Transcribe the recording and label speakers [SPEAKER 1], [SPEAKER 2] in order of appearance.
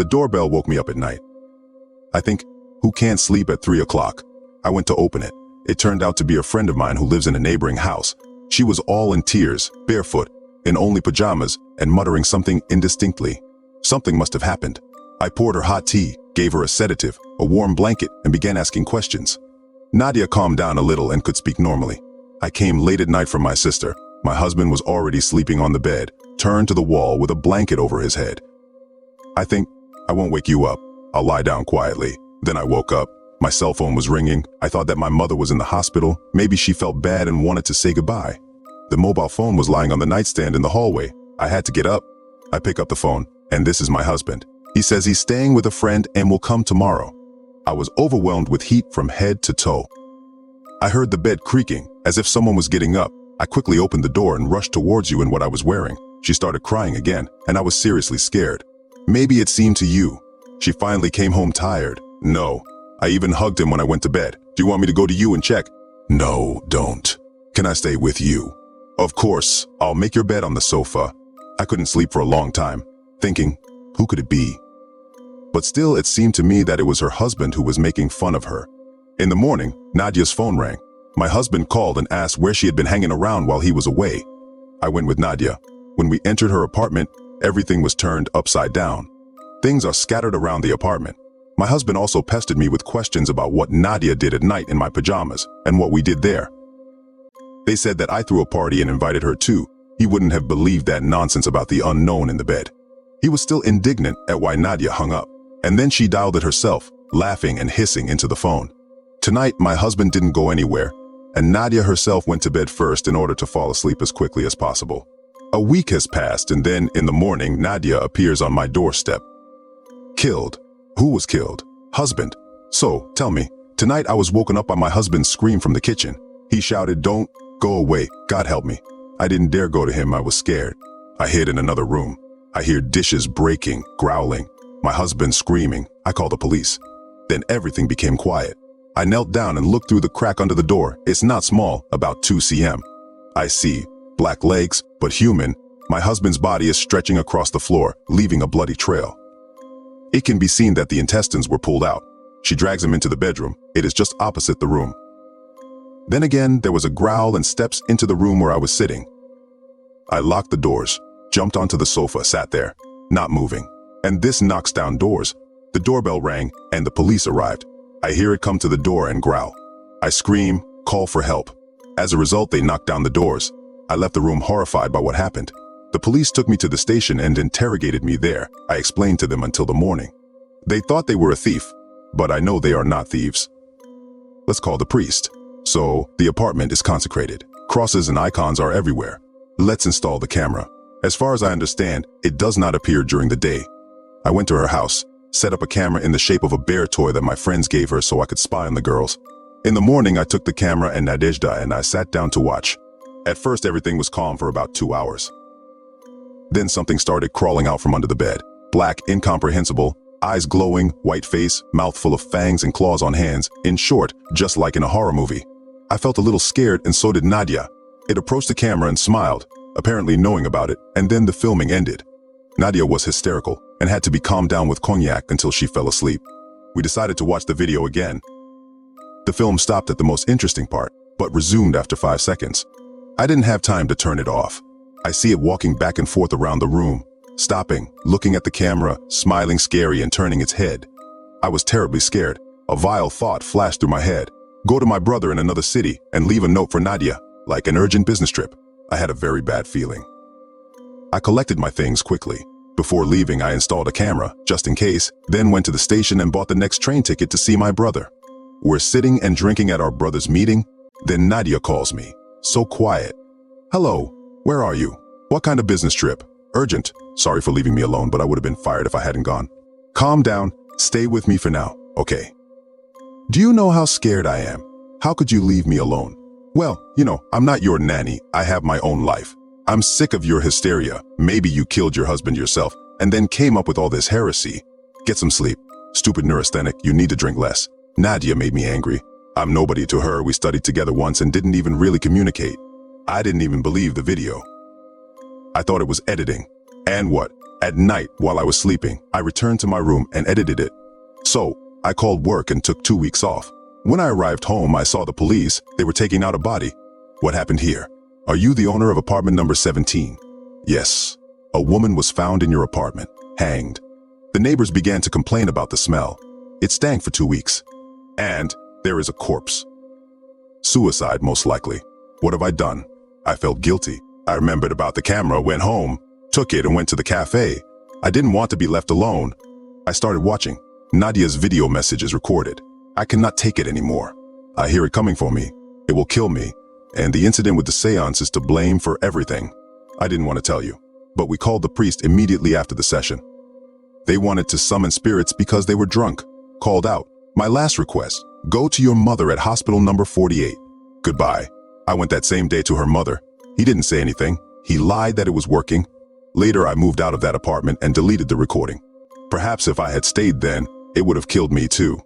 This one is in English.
[SPEAKER 1] doorbell woke me up at night. I think, who can't sleep at 3 o'clock? I went to open it. It turned out to be a friend of mine who lives in a neighboring house. She was all in tears, barefoot, in only pajamas, and muttering something indistinctly. Something must have happened. I poured her hot tea, gave her a sedative, a warm blanket, and began asking questions. Nadia calmed down a little and could speak normally. I came late at night from my sister. My husband was already sleeping on the bed, turned to the wall with a blanket over his head. I think, I won't wake you up. I'll lie down quietly. Then I woke up. My cell phone was ringing. I thought that my mother was in the hospital. Maybe she felt bad and wanted to say goodbye. The mobile phone was lying on the nightstand in the hallway. I had to get up. I pick up the phone, and this is my husband. He says he's staying with a friend and will come tomorrow. I was overwhelmed with heat from head to toe. I heard the bed creaking, as if someone was getting up. I quickly opened the door and rushed towards you in what I was wearing. She started crying again, and I was seriously scared. Maybe it seemed to you. She finally came home tired. No. I even hugged him when I went to bed. Do you want me to go to you and check? No, don't. Can I stay with you? Of course. I'll make your bed on the sofa. I couldn't sleep for a long time, thinking, who could it be? But still, it seemed to me that it was her husband who was making fun of her. In the morning, Nadia's phone rang. My husband called and asked where she had been hanging around while he was away. I went with Nadia. When we entered her apartment, everything was turned upside down. Things are scattered around the apartment. My husband also pestered me with questions about what Nadia did at night in my pajamas and what we did there. They said that I threw a party and invited her too. He wouldn't have believed that nonsense about the unknown in the bed. He was still indignant at why Nadia hung up. And then she dialed it herself, laughing and hissing into the phone. Tonight, my husband didn't go anywhere, and Nadia herself went to bed first in order to fall asleep as quickly as possible. A week has passed, and then in the morning, Nadia appears on my doorstep. Killed. Who was killed? Husband. So, tell me, tonight I was woken up by my husband's scream from the kitchen. He shouted, "Don't go away, God help me." I didn't dare go to him, I was scared. I hid in another room. I hear dishes breaking, growling. My husband screaming. I call the police. Then everything became quiet. I knelt down and looked through the crack under the door. It's not small, about 2 cm. I see black legs, but human. My husband's body is stretching across the floor, leaving a bloody trail. It can be seen that the intestines were pulled out. She drags him into the bedroom. It is just opposite the room. Then again, there was a growl and steps into the room where I was sitting. I locked the doors, jumped onto the sofa, sat there, not moving. And this knocks down doors. The doorbell rang, and the police arrived. I hear it come to the door and growl. I scream, call for help. As a result, they knocked down the doors. I left the room horrified by what happened. The police took me to the station and interrogated me there. I explained to them until the morning. They thought they were a thief, but I know they are not thieves. Let's call the priest. So, the apartment is consecrated. Crosses and icons are everywhere. Let's install the camera. As far as I understand, it does not appear during the day. I went to her house, set up a camera in the shape of a bear toy that my friends gave her so I could spy on the girls. In the morning, I took the camera and Nadezhda and I sat down to watch. At first, everything was calm for about 2 hours. Then something started crawling out from under the bed. Black, incomprehensible, eyes glowing, white face, mouth full of fangs and claws on hands. In short, just like in a horror movie. I felt a little scared, and so did Nadia. It approached the camera and smiled, apparently knowing about it, and then the filming ended. Nadia was hysterical and had to be calmed down with cognac until she fell asleep. We decided to watch the video again. The film stopped at the most interesting part, but resumed after 5 seconds. I didn't have time to turn it off. I see it walking back and forth around the room, stopping, looking at the camera, smiling scary and turning its head. I was terribly scared. A vile thought flashed through my head. Go to my brother in another city and leave a note for Nadia, like an urgent business trip. I had a very bad feeling. I collected my things quickly. Before leaving, I installed a camera, just in case, then went to the station and bought the next train ticket to see my brother. We're sitting and drinking at our brother's meeting. Then Nadia calls me, so quiet. Hello, where are you? What kind of business trip? Urgent. Sorry for leaving me alone, but I would have been fired if I hadn't gone. Calm down, stay with me for now, okay? Do you know how scared I am? How could you leave me alone? Well, I'm not your nanny, I have my own life. I'm sick of your hysteria. Maybe you killed your husband yourself and then came up with all this heresy. Get some sleep. Stupid neurasthenic, you need to drink less. Nadia made me angry. I'm nobody to her. We studied together once and didn't even really communicate. I didn't even believe the video. I thought it was editing. And what? At night, while I was sleeping, I returned to my room and edited it. So, I called work and took 2 weeks off. When I arrived home, I saw the police. They were taking out a body. What happened here? Are you the owner of apartment number 17? Yes. A woman was found in your apartment, hanged. The neighbors began to complain about the smell. It stank for 2 weeks. And there is a corpse. Suicide, most likely. What have I done? I felt guilty. I remembered about the camera, went home, took it and went to the cafe. I didn't want to be left alone. I started watching. Nadia's video message is recorded. I cannot take it anymore. I hear it coming for me. It will kill me. And the incident with the seance is to blame for everything. I didn't want to tell you, but we called the priest immediately after the session. They wanted to summon spirits because they were drunk. Called out. My last request, go to your mother at hospital number 48. Goodbye. I went that same day to her mother. He didn't say anything. He lied that it was working. Later, I moved out of that apartment and deleted the recording. Perhaps if I had stayed then, it would have killed me too.